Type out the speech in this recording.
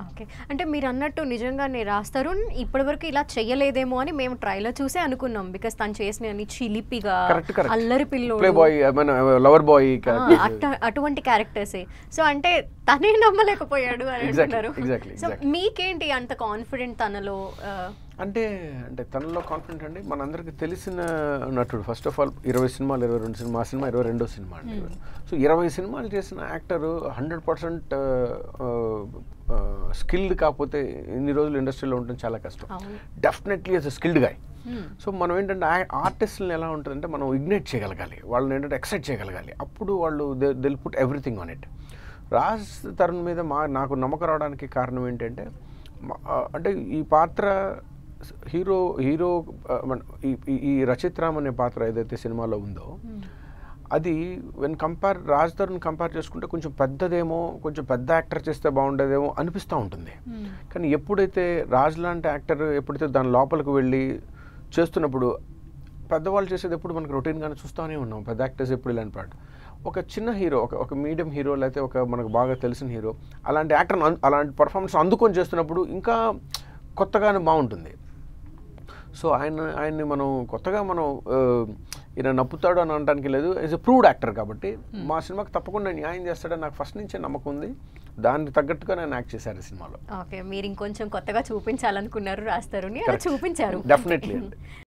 Okay. అంటే మీరన్నట్టు నిజంగానే రాజ్ తరుణ్ ఇప్పటివరకు ఇలా చెయ్యలేదేమో అని మేము ట్రైలర్ చూసే అనుకున్నాం. బికాజ్ తను చేసినవన్నీ చిలిపిగా, అల్లరి పిల్లోడు, లవర్ బాయ్ అటువంటి క్యారెక్టర్సే. సో అంటే తనే నమ్మలేకపోయాడు అని అంటున్నారు. సో మీకేంటి అంత కాన్ఫిడెంట్ తనలో? అంటే తనలో కాన్ఫిడెంట్ అండి, మనందరికీ తెలిసిన నటుడు. ఫస్ట్ ఆఫ్ ఆల్ 20 సినిమాలు, 22 సినిమా, 22వ సినిమా అండి. సో 20 సినిమాలు చేసిన యాక్టరు 100% స్కిల్డ్ కాకపోతే ఇన్ని రోజులు ఇండస్ట్రీలో ఉండడం చాలా కష్టం. Definitely as a skilled guy. So మనం ఏంటంటే ఆర్టిస్ట్ని ఎలా ఉంటుందంటే మనం ఇగ్నైట్ చేయగలగాలి, వాళ్ళని ఏంటంటే ఎక్సైట్ చేయగలగాలి. అప్పుడు వాళ్ళు they'll put everything on it. Raj Tarun మీద నాకు నమ్మకం రావడానికి కారణం ఏంటంటే, అంటే ఈ పాత్ర హీరో ఈ రచిత్ రామ్ అనే పాత్ర ఏదైతే సినిమాలో ఉందో అది రాజ్ తరుణ్ కంపేర్ చేసుకుంటే కొంచెం పెద్దదేమో, కొంచెం పెద్ద యాక్టర్ చేస్తే బాగుండేదేమో అనిపిస్తూ ఉంటుంది. కానీ ఎప్పుడైతే రాజ్ లాంటి యాక్టర్ ఎప్పుడైతే దాని లోపలికి వెళ్ళి చేస్తున్నప్పుడు, పెద్దవాళ్ళు చేసేది ఎప్పుడు మనకు రొటీన్గానే చూస్తూనే ఉన్నాం. పెద్ద యాక్టర్స్ ఎప్పుడు ఇలాంటి పాట, ఒక చిన్న హీరో, ఒక మీడియం హీరో, లేకపోతే ఒక మనకు బాగా తెలిసిన హీరో అలాంటి యాక్టర్ అలాంటి పర్ఫార్మెన్స్ అందుకొని చేస్తున్నప్పుడు ఇంకా కొత్తగానే బాగుంటుంది. సో ఆయన్ని మనం కొత్తగా ఈయన నప్పుతాడు అని అనడానికి లేదు. ఈజ్ ఎ ప్రూవ్డ్ యాక్టర్ కాబట్టి మా సినిమాకి తప్పకుండా న్యాయం చేస్తాడని నాకు ఫస్ట్ నుంచే నమ్మకం ఉంది. దానికి తగ్గట్టుగా నేను యాక్ట్ చేశాను ఈ సినిమాలో. ఓకే, మీరు ఇంకొంచెం కొత్తగా చూపించాలనుకున్నారు రాజ్ తరుణ్ని, చూపించారు. డెఫినెట్లీ అండి.